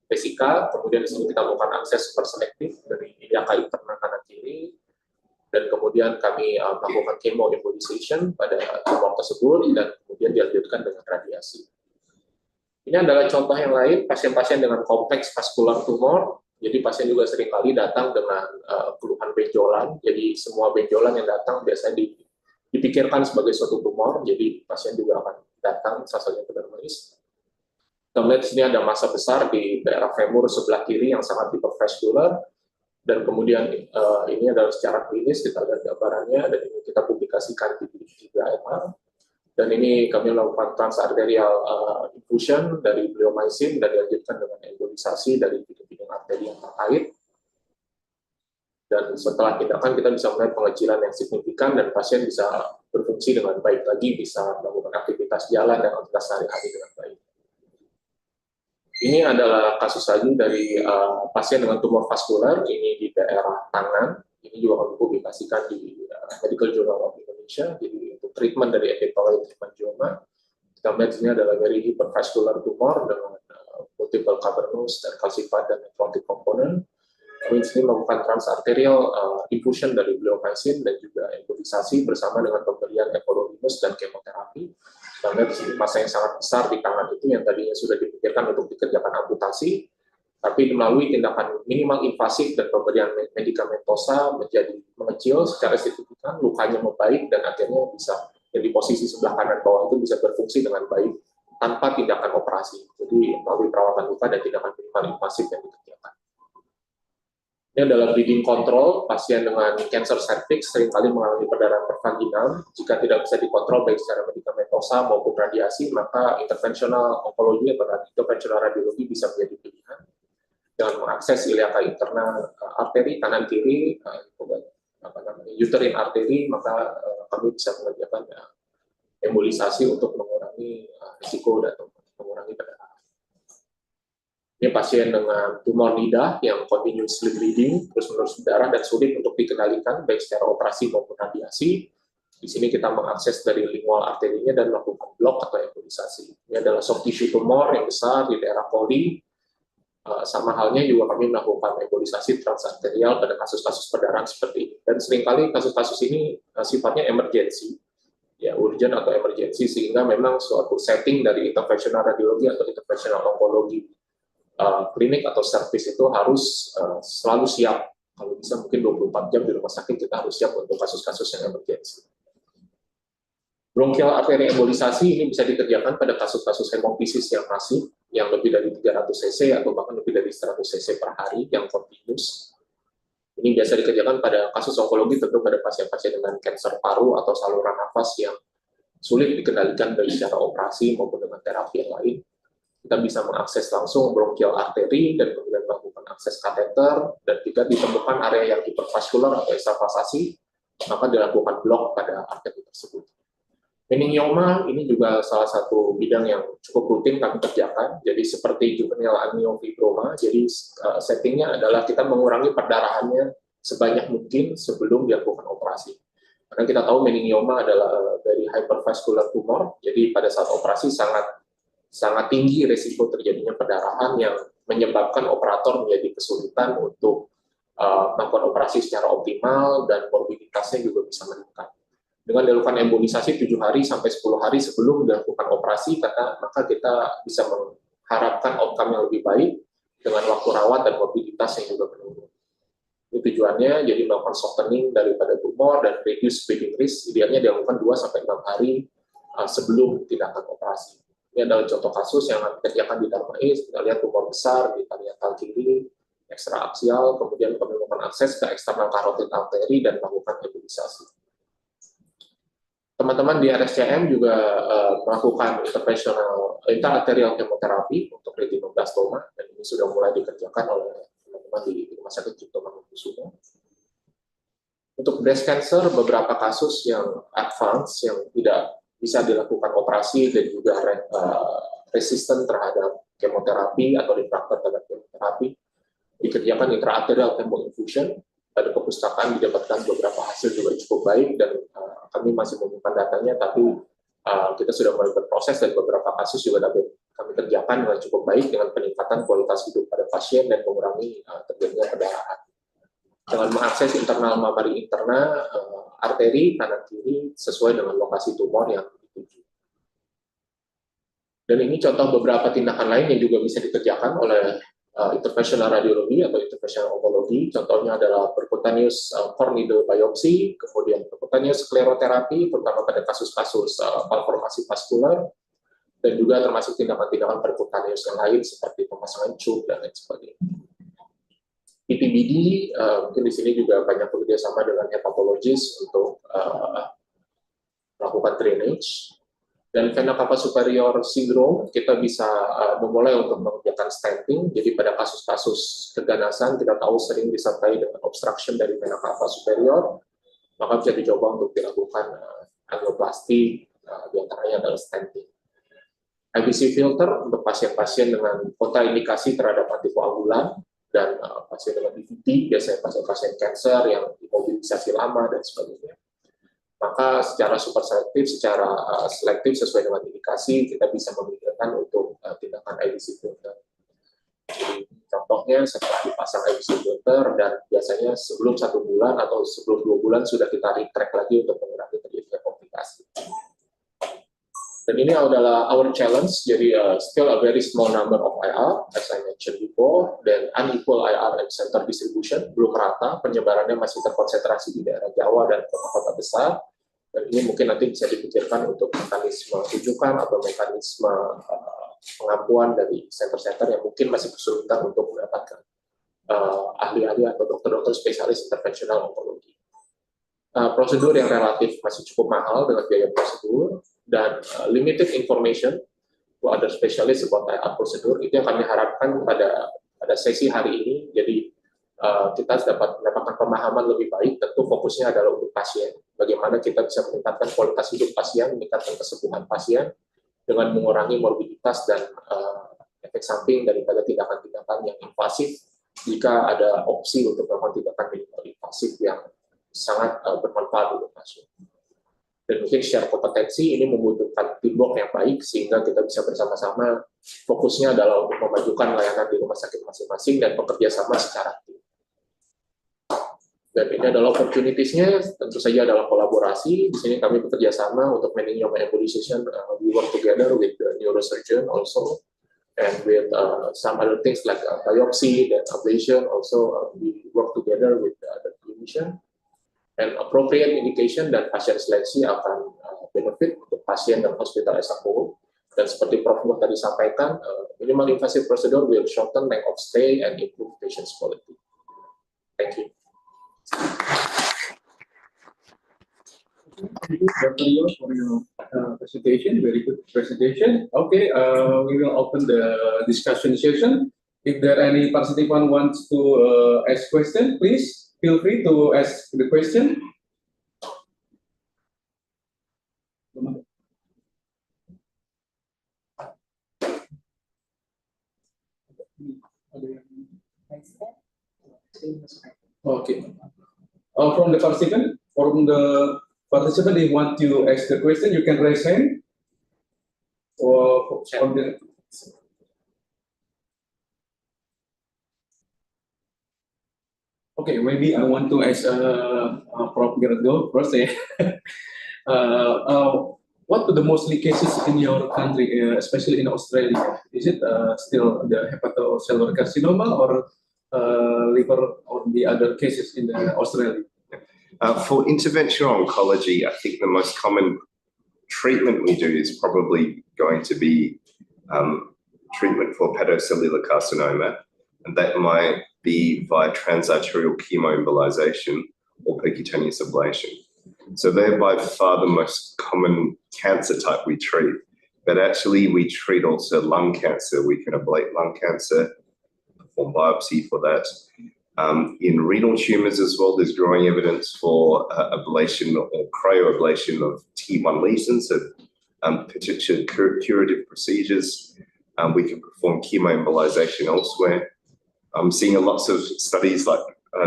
vesikal, kemudian di sini kita melakukan akses super selektif dari iliaka interna kanan kiri, dan kemudian kami melakukan chemoembolization pada tumor tersebut, dan kemudian dilanjutkan dengan radiasi. Ini adalah contoh yang lain, pasien-pasien dengan kompleks vaskular tumor. Jadi pasien juga seringkali datang dengan keluhan benjolan. Jadi semua benjolan yang datang biasanya dipikirkan sebagai suatu tumor. Jadi pasien juga akan datang sasaran epidermis. Kita melihat di sini ada massa besar di daerah femur sebelah kiri yang sangat hipervaskular. Dan kemudian ini adalah secara klinis, kita lihat gambarannya, dan ini kita publikasikan di 3 MR. Dan ini kami melakukan transarterial infusion dari bleomycin dan dilanjutkan dengan embolisasi dari bidang arteri yang terkait. Dan setelah tindakan kita bisa melihat pengecilan yang signifikan dan pasien bisa berfungsi dengan baik lagi, bisa melakukan aktivitas jalan dan aktivitas sehari-hari dengan baik. Ini adalah kasus lagi dari pasien dengan tumor vaskular, ini di daerah tangan. Ini juga kami publikasikan di Medical Journal of Indonesia. Jadi untuk treatment dari epithelial hemangioma, kita melihat di sini adalah very hypervascular tumor dengan multiple cavernous dan calcified dan necrotic component. Kami di sini melakukan transarterial infusion dari bleomycin dan juga embolisasi bersama dengan pemberian everolimus dan kemoterapi. Kita melihat di sini massa yang sangat besar di tangan itu yang tadinya sudah dipikirkan untuk dikerjakan amputasi, tapi melalui tindakan minimal invasif dan pemberian medikamentosa menjadi mengecil secara signifikan, lukanya membaik, dan akhirnya bisa di posisi sebelah kanan bawah itu bisa berfungsi dengan baik tanpa tindakan operasi. Jadi melalui perawatan luka dan tindakan minimal invasif yang dikerjakan. Ini adalah bleeding control, pasien dengan cancer cervix seringkali mengalami perdarahan pervaginal. Jika tidak bisa dikontrol baik secara medikamentosa maupun radiasi, maka intervensional onkologi atau intervensional radiologi bisa menjadi pilihan. Dengan mengakses iliaka interna arteri kanan kiri, uterine arteri, maka kami bisa mengerjakan embolisasi untuk mengurangi risiko dan mengurangi perdarahan. Ini pasien dengan tumor lidah yang continuously bleeding, terus-menerus berdarah dan sulit untuk dikendalikan baik secara operasi maupun radiasi. Di sini kita mengakses dari lingual arterinya dan melakukan blok atau embolisasi. Ini adalah soft tissue tumor yang besar di daerah koli. Sama halnya juga kami melakukan embolisasi transarterial pada kasus-kasus perdarahan seperti ini. Dan seringkali kasus-kasus ini sifatnya emergensi, ya urgent atau emergensi, sehingga memang suatu setting dari intervensional radiologi atau intervensional onkologi klinik atau servis itu harus selalu siap. Kalau bisa mungkin 24 jam di rumah sakit kita harus siap untuk kasus-kasus yang emergensi. Bronchial artery embolisasi ini bisa dikerjakan pada kasus-kasus hemofisis yang masif, yang lebih dari 300 cc atau bahkan lebih dari 100 cc per hari yang continuous. Ini biasa dikerjakan pada kasus onkologi, tentu pada pasien-pasien dengan kanker paru atau saluran nafas yang sulit dikendalikan baik secara operasi maupun dengan terapi yang lain. Kita bisa mengakses langsung bronchial artery dan kemudian melakukan akses kateter, dan jika ditemukan area yang hipervaskular atau ekstravasasi, maka dilakukan blok pada arteri tersebut. Meningioma ini juga salah satu bidang yang cukup rutin kami kerjakan. Jadi seperti juvenile amniofibroma, jadi settingnya adalah kita mengurangi perdarahannya sebanyak mungkin sebelum dilakukan operasi. Karena kita tahu meningioma adalah dari hypervascular tumor, jadi pada saat operasi sangat tinggi risiko terjadinya perdarahan yang menyebabkan operator menjadi kesulitan untuk melakukan operasi secara optimal dan morbiditasnya juga bisa meningkat. Dengan dilakukan embolisasi 7 hari sampai 10 hari sebelum dilakukan operasi, maka kita bisa mengharapkan outcome yang lebih baik dengan waktu rawat dan morbiditas yang juga menurun. Itu tujuannya, jadi melakukan softening daripada tumor dan reduce bleeding risk, idealnya dilakukan 2-6 hari sebelum tindakan operasi. Ini adalah contoh kasus yang dikerjakan di Darmais. Kita lihat tumor besar di parietal kiri, ekstraaksial, kemudian kami melakukan akses ke eksternal karotid arteri dan melakukan embolisasi. Teman-teman di RSCM juga melakukan intervensional intraarterial kemoterapi untuk retinoblastoma, dan ini sudah mulai dikerjakan oleh teman-teman di Rumah Sakit Cipto Mangunkusumo. Untuk breast cancer, beberapa kasus yang advance yang tidak bisa dilakukan operasi dan juga resisten terhadap kemoterapi atau refraktor terhadap kemoterapi, dikerjakan intraarterial chemoinfusion. Pada perpustakaan didapatkan beberapa hasil juga cukup baik, dan kami masih menyimpan datanya, tapi kita sudah mulai berproses dan beberapa kasus juga dapat kami kerjakan dengan cukup baik dengan peningkatan kualitas hidup pada pasien dan mengurangi terjadinya perdarahan. Dengan mengakses internal mamari interna, arteri kanan kiri sesuai dengan lokasi tumor yang dituju. Dan ini contoh beberapa tindakan lain yang juga bisa dikerjakan oleh interventional radiologi atau interventional onkologi. Contohnya adalah percutaneous core needle biopsy, kemudian percutaneous skleroterapi, terutama pada kasus-kasus malformasi vaskular, dan juga termasuk tindakan-tindakan percutaneous yang lain seperti pemasangan tube dan lain sebagainya. PPBD, mungkin di sini juga banyak bekerjasama dengan hepatologis untuk melakukan drainage. Dan vena cava superior syndrome, kita bisa memulai untuk mengerjakan stenting. Jadi pada kasus-kasus keganasan, kita tahu sering disertai dengan obstruction dari vena cava superior, maka bisa dicoba untuk dilakukan angioplasti, diantaranya adalah stenting. IBC filter untuk pasien-pasien dengan kontraindikasi terhadap antikoagulan, dan pasien dengan DVT, biasanya pasien-pasien kanker yang imobilisasi lama, dan sebagainya. Maka secara super selektif, secara selektif sesuai dengan indikasi, kita bisa memikirkan untuk tindakan IBC filter. Jadi, contohnya setelah dipasang IBC filter, dan biasanya sebelum 1 bulan atau sebelum 2 bulan sudah kita retrack lagi untuk mengurangi terjadinya komplikasi. Dan ini adalah our challenge, jadi still a very small number of IR, as I mentioned before, dan unequal IR and center distribution, belum rata, penyebarannya masih terkonsentrasi di daerah Jawa dan kota-kota besar. Dan ini mungkin nanti bisa dipikirkan untuk mekanisme rujukan atau mekanisme pengampuan dari center-center yang mungkin masih kesulitan untuk mendapatkan ahli-ahli atau dokter-dokter spesialis intervensional onkologi. Prosedur yang relatif masih cukup mahal dengan biaya prosedur, dan limited information to other specialists about IR prosedur, itu yang kami harapkan pada sesi hari ini. Jadi kita dapat mendapatkan pemahaman lebih baik, tentu fokusnya adalah untuk pasien. Bagaimana kita bisa meningkatkan kualitas hidup pasien, meningkatkan kesembuhan pasien, dengan mengurangi morbiditas dan efek samping daripada tindakan-tindakan yang invasif, jika ada opsi untuk melakukan tindakan minimal invasif yang sangat bermanfaat untuk pasien. Dan mungkin share kompetensi ini membutuhkan teamwork yang baik, sehingga kita bisa bersama-sama, fokusnya adalah untuk memajukan layanan di rumah sakit masing-masing dan bekerja sama secara tim. Dan ini adalah opportunities-nya, tentu saja adalah kolaborasi. Di sini kami bekerja sama untuk meninjau embolization. We work together with the neurosurgeon also, and with some other things like biopsy dan ablation. Also, we work together with the clinician. And appropriate indication dan pasien seleksi akan benefit untuk pasien dan hospital as a whole. Dan seperti Prof. Muh tadi sampaikan, minimal invasive procedure will shorten length of stay and improve patient's quality. Thank you. Thank you, Dr. Yo, for your presentation. Very good presentation. Okay, we will open the discussion session. If there any participant wants to ask question, please feel free to ask the question. Okay. From the participant, if you want to ask the question, you can raise hand. Or from the okay, maybe I want to ask Prof. Gerardo first. What are the mostly cases in your country, especially in Australia? Is it still the hepatocellular carcinoma or liver or the other cases in Australia? For interventional oncology, I think the most common treatment we do is probably going to be treatment for hepatocellular carcinoma, and that might be via transarterial chemoembolization or percutaneous ablation. So they're by far the most common cancer type we treat, but actually we treat also lung cancer. We can ablate lung cancer, perform biopsy for that. In renal tumors as well, there's growing evidence for ablation or cryoablation of T1 lesions, so potential curative procedures. We can perform chemoembolization elsewhere. I'm seeing lots of studies like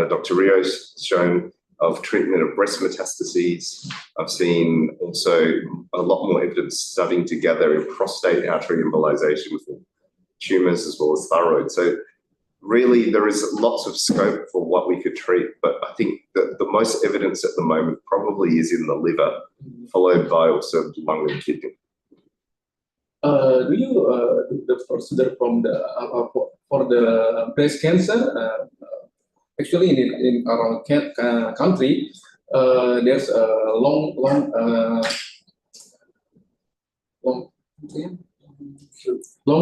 Dr. Rio's shown of treatment of breast metastases. I've seen also a lot more evidence starting to gather in prostate artery embolization for tumours as well as thyroid. So really there is lots of scope for what we could treat, but I think that the most evidence at the moment probably is in the liver, followed by also lung and kidney. Do you do the procedure from the for the breast cancer? Actually, in our country, there's a long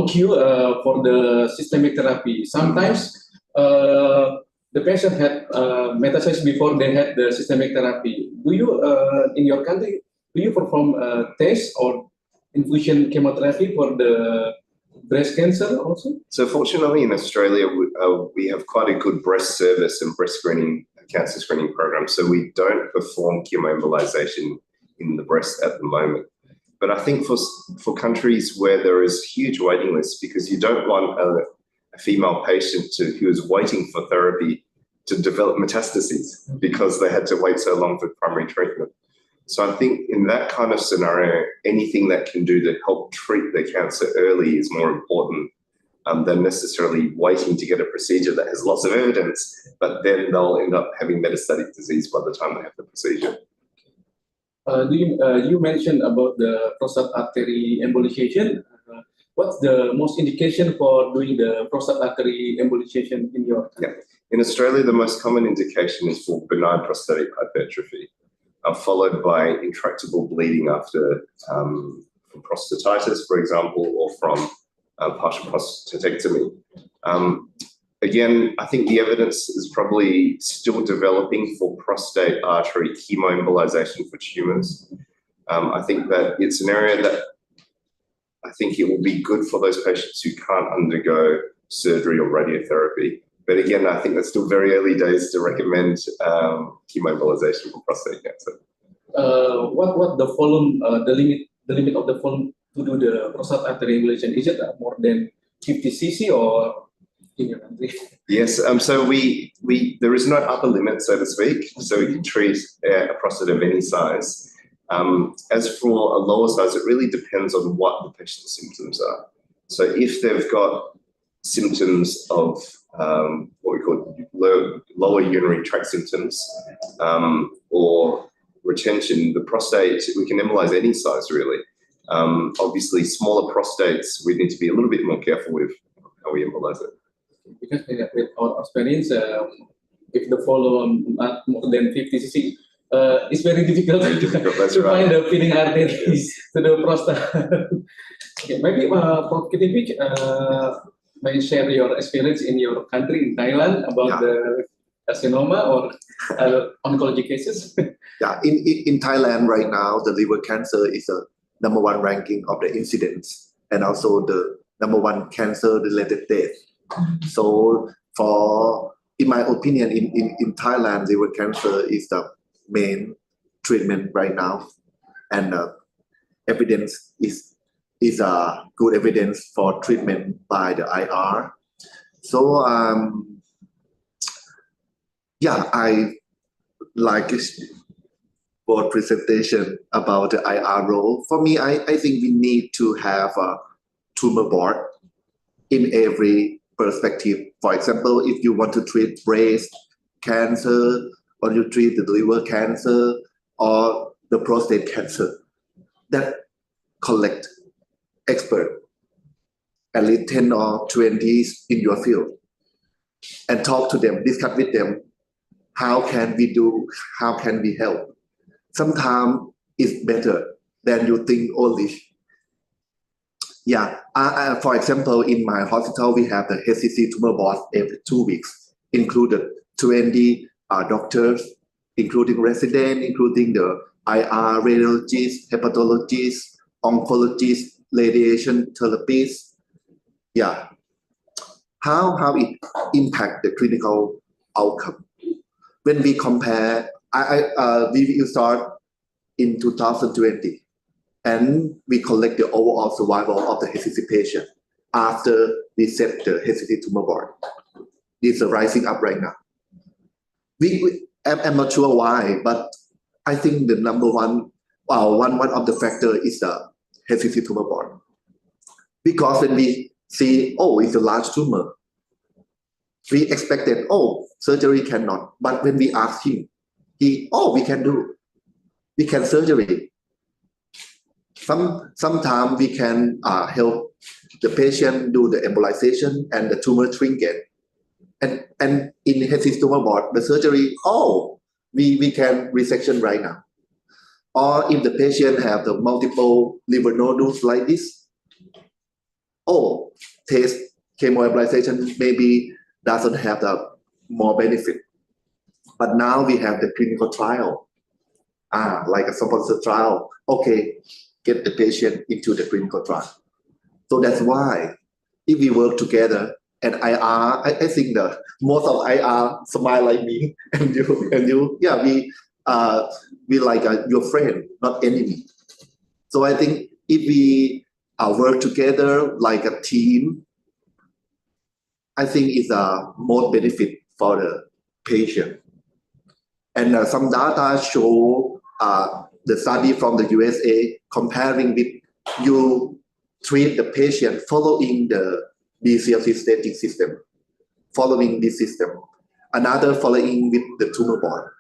queue for the systemic therapy. Sometimes the patient had metastasis before they had the systemic therapy. Do you, in your country, do you perform tests or infusion chemotherapy for the breast cancer also? So fortunately in Australia, we have quite a good breast service and breast screening, cancer screening program. So we don't perform chemoembolization in the breast at the moment. But I think for countries where there is huge waiting lists, because you don't want a female patient who is waiting for therapy to develop metastases because they had to wait so long for primary treatment. So I think in that kind of scenario, anything that can do to help treat the cancer early is more important than necessarily waiting to get a procedure that has lots of evidence, but then they'll end up having metastatic disease by the time they have the procedure. You mentioned about the prostate artery embolization. What's the most indication for doing the prostate artery embolization in your country? Yeah. In Australia, the most common indication is for benign prostatic hypertrophy, followed by intractable bleeding after from prostatitis, for example, or from partial prostatectomy. Again, I think the evidence is probably still developing for prostate artery chemoembolization for tumours. I think that it's an area that I think it will be good for those patients who can't undergo surgery or radiotherapy. But again, I think that's still very early days to recommend chemoembolization for prostate cancer. What the volume, the limit of the volume to do the prostate artery embolization? Is it more than 50 cc or in your country? Yes, so there is no upper limit, so to speak. So we can treat a prostate of any size. As for a lower size, it really depends on what the patient's symptoms are. So if they've got symptoms of what we call lower urinary tract symptoms or retention, the prostate, we can embolize any size really. Obviously, smaller prostates, we need to be a little bit more careful with how we embolize it. Because with our experience, if the volume at more than 50 cc, it's very difficult to find the feeding arteries to the prostate. Okay, maybe Prof. Kitivich, may share your experience in your country, in Thailand, about the carcinoma or oncology cases. Yeah, in Thailand right now, the liver cancer is the #1 ranking of the incidence and also the #1 cancer-related death. So in my opinion, in Thailand, liver cancer is the main treatment right now, and evidence is good evidence for treatment by the IR. So yeah, I like board presentation about the IR role. For me, I think we need to have a tumor board in every perspective. For example, if you want to treat breast cancer, or you treat the liver cancer, or the prostate cancer, that collect expert, at least 10 or 20 in your field, and talk to them, discuss with them, how can we help? Sometimes it's better than you think only. Yeah, for example, in my hospital, we have the HCC tumor board every 2 weeks, included 20 doctors, including residents, including the IR, radiologists, hepatologists, oncologists, radiation therapists. Yeah, how it impact the clinical outcome. When we compare, we will start in 2020. And we collect the overall survival of the HCC patient after we set the HCT tumor board. It's rising up right now. I'm not sure why, but I think the number one, one of the factor is the HCT tumor board. Because when we see, oh, it's a large tumor, we expected, oh, surgery cannot. But when we ask him, we can do. We can surgery. Sometimes we can help the patient do the embolization and the tumor shrinkage. And in HCT tumor board, the surgery, we can resection right now. Or if the patient have the multiple liver nodules like this, test chemoembolization maybe doesn't have the more benefit. But now we have the clinical trial, like a sponsored trial. Okay, get the patient into the clinical trial. So that's why if we work together and IR, I think the most of IR smile like me and you, yeah, we like your friend, not enemy. So I think if we work together like a team, I think it's a more benefit for the patient. And some data show the study from the USA comparing with you treat the patient following the BCLC staging system, following this system. Another following with the tumor board.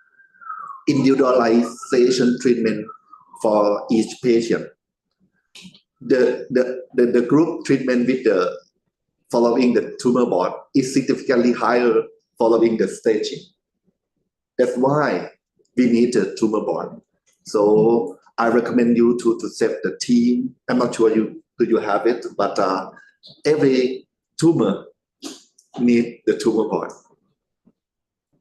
Individualization treatment for each patient. The group treatment with the following the tumor board is significantly higher following the staging. That's why we need a tumor board. So I recommend you to set the team. I'm not sure you have it, but every tumor need the tumor board.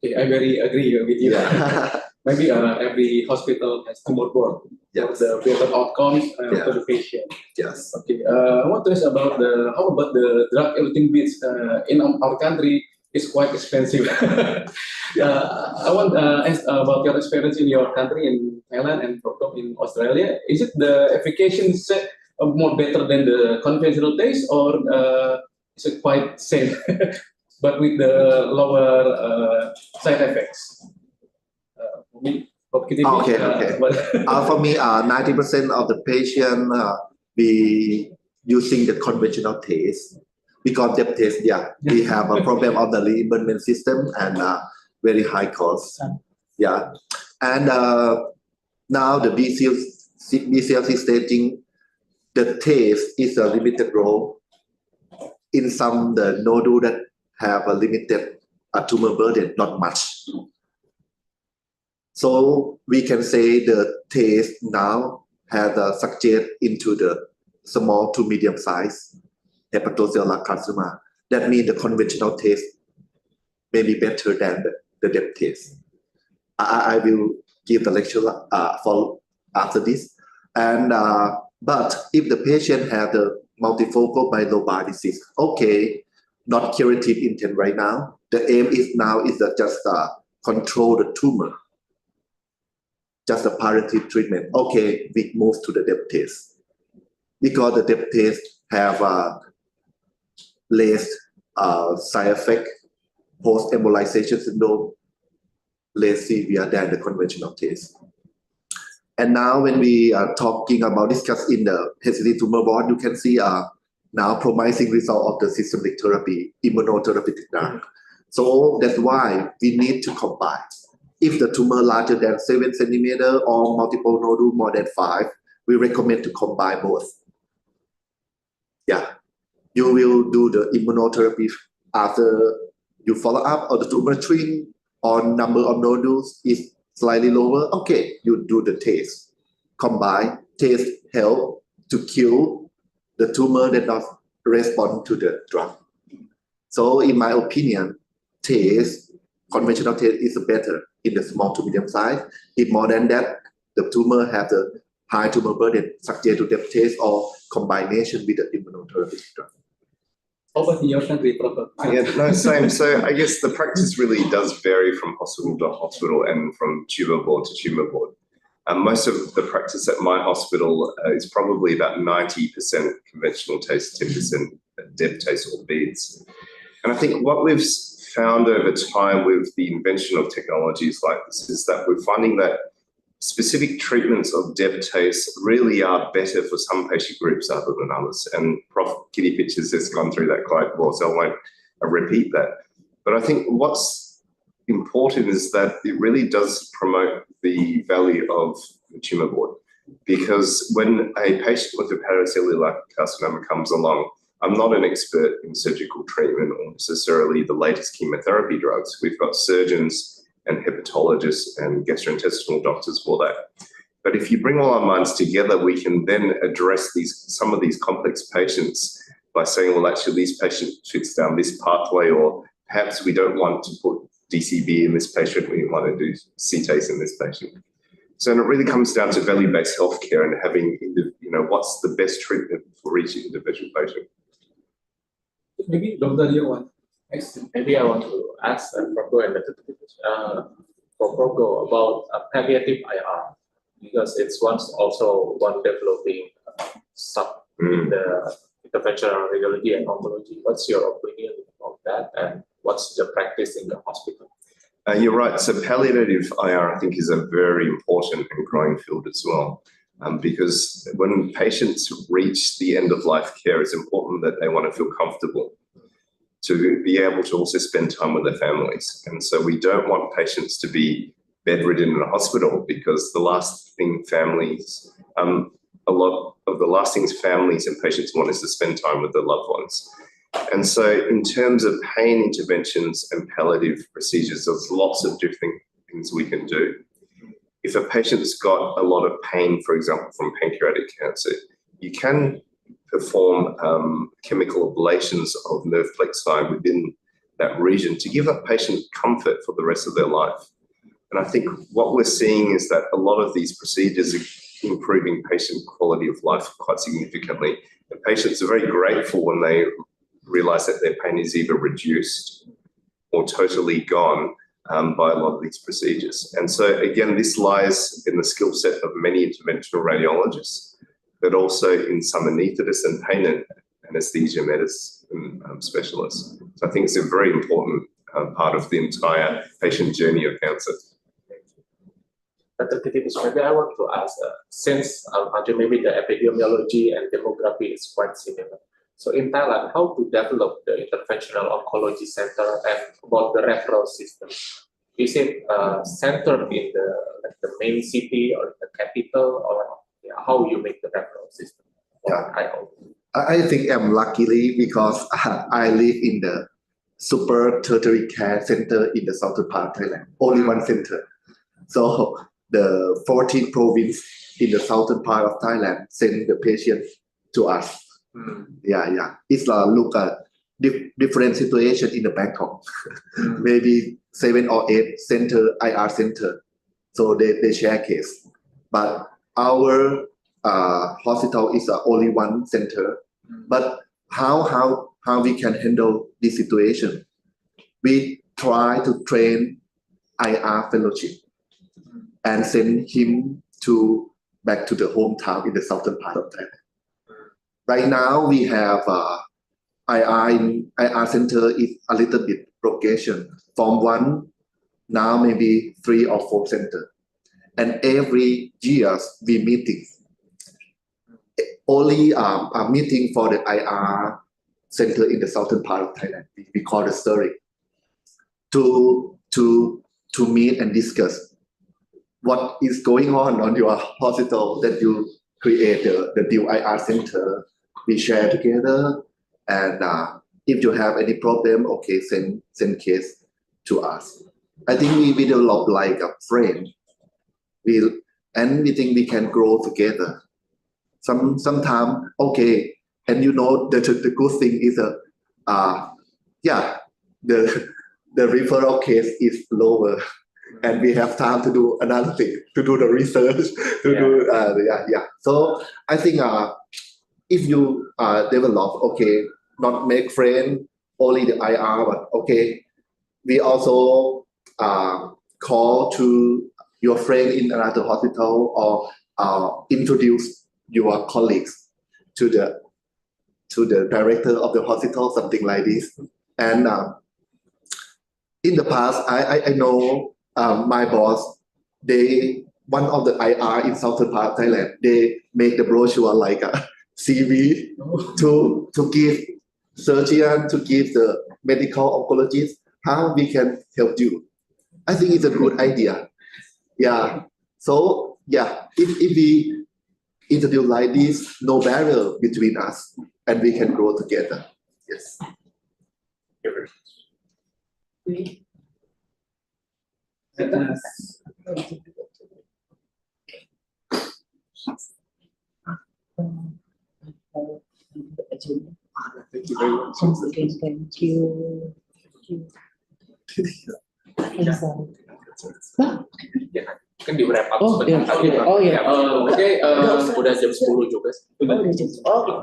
Okay, I very agree with you. Yeah. Maybe every hospital has tumor board. Yes. For the better outcomes for the patient. Yes. Okay. I want to ask about how about the drug eluting bits in our country is quite expensive. I want to ask about your experience in your country in Thailand and in Australia. Is it the efficacy more better than the conventional taste, or is it quite same, but with the lower side effects? Okay. For me, 90% of the patient we using the conventional taste. Because depth taste, we have a problem of the reimbursement system and very high cost. Yeah, and now the BCLC staging, the taste is a limited role. In some the nodule that have a limited tumor burden, not much. So we can say the taste now has suggest into the small to medium size hepatocellular carcinoma. That means the conventional taste may be better than the depth taste. I will give the lecture for after this. And but if the patient has the multifocal myelobia disease, okay, not curative intent right now. The aim is now is just control the tumor. Just a palliative treatment. Okay, we move to the depth test. Because the depth test have less side effect, post-embolization syndrome, less severe than the conventional test. And now when we are talking about discuss in the HCT tumor board, you can see now promising result of the systemic therapy, immunotherapeutic drug. So that's why we need to combine. If the tumor larger than 7 centimeters or multiple nodule more than 5, we recommend to combine both. Yeah, you will do the immunotherapy after you follow up, or the tumor shrink or number of nodules is slightly lower. Okay, you do the test. Combine test help to kill the tumor that does respond to the drug. So in my opinion, conventional test is better in the small to medium size. If more than that, the tumor has a high tumor burden, subject to depth test or combination with the immunotherapy drug. How about in your country, Prof? Yeah, no, same. So I guess the practice really does vary from hospital to hospital and from tumor board to tumor board. Most of the practice at my hospital is probably about 90% conventional taste, 10% deptase or beads. And I think what we've found over time with the invention of technologies like this is that we're finding that specific treatments of deptase really are better for some patient groups other than others. And Prof. Kitty Pitchers has gone through that quite well, so I won't repeat that. But I think what's important is that it really does promote the value of the tumour board, because when a patient with a hepatocellular carcinoma comes along, I'm not an expert in surgical treatment or necessarily the latest chemotherapy drugs. We've got surgeons and hepatologists and gastrointestinal doctors for that. But if you bring all our minds together, we can then address some of these complex patients by saying, well, actually, this patient fits down this pathway, or perhaps we don't want to put DCB in this patient, we want to do CTACE in this patient. So it really comes down to value-based healthcare and having, what's the best treatment for each individual patient. Maybe Dr. Dio Maybe I want to ask Progo and Progo about palliative IR, because it's also one developing sub in the interventional radiology and oncology. What's your opinion on that, and what's the practice in the hospital? You're right. So palliative IR, I think, is a very important and growing field as well, because when patients reach the end of life care, it's important that they want to feel comfortable to be able to also spend time with their families. And so we don't want patients to be bedridden in a hospital, because the last thing families, a lot of the last things families and patients want is to spend time with their loved ones. And so in terms of pain interventions and palliative procedures, there's lots of different things we can do. If a patient's got a lot of pain, for example, from pancreatic cancer, you can perform chemical ablations of nerve plexi within that region to give that patient comfort for the rest of their life. And I think what we're seeing is that a lot of these procedures are improving patient quality of life quite significantly. And patients are very grateful when they realize that their pain is either reduced or totally gone by a lot of these procedures. And so again, this lies in the skill set of many interventional radiologists, but also in some anaesthetists and pain anesthesia medicine specialists. So I think it's a very important part of the entire patient journey of cancer. Dr. Kitty, maybe I want to ask, since maybe the epidemiology and demography is quite similar. So in Thailand, how to develop the interventional oncology center and about the referral system? Is it centered in the main city or the capital, or how you make the referral system? I think I'm luckily because I live in the super tertiary care center in the southern part of Thailand, only one center. So the 14 province in the southern part of Thailand send the patient to us. It's look at different situation in the Bangkok. Maybe 7 or 8 IR center. So they share case. But our hospital is only one center. But how we can handle this situation? We try to train IR fellowship and send him back to the hometown in the southern part of Thailand. Right now we have IR center is a little bit progression from 1, now maybe 3 or 4 center. And every year we meeting. Only a meeting for the IR center in the southern part of Thailand. We call the STERIC. To meet and discuss what is going on your hospital that you create the new IR center. We share together, and if you have any problem, okay, send case to us. I think we develop like a friend. We think we can grow together. Sometime, okay, and the good thing is the referral case is lower, and we have time to do another thing, to do the research, So I think if you develop, okay, not make friend only the IR, but okay, we also call to your friend in another hospital or introduce your colleagues to the to the director of the hospital, something like this. And in the past, I know my boss, one of the IR in southern part of Thailand, they make the brochure like a CV to give surgeon, to give the medical oncologist how we can help you. I think it's a good idea. Yeah. So yeah, if we introduce like this, no barrier between us, and we can grow together. Yes. Thank you very much. Thank you. Kan di wrap up Oh, sebentar iya. lagi. Oh, iya. Udah jam 10 juga.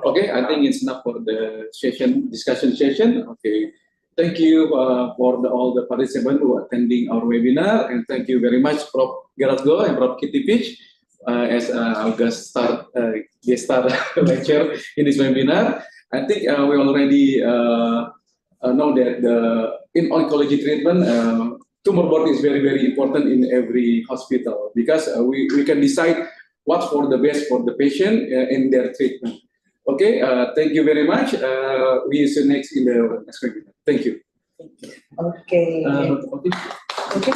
Okay, I think it's enough for the discussion session. Okay, thank you for all the participants who are attending our webinar, and thank you very much, Prof. Gerardo and Prof. Kitty Peach, as our guest star lecture in this webinar. I think we already know that in oncology treatment, tumor board is very, very important in every hospital, because we can decide what's for the best for the patient in their treatment. Okay, thank you very much. We see you next in the next webinar. Thank you. Okay. Okay. Okay.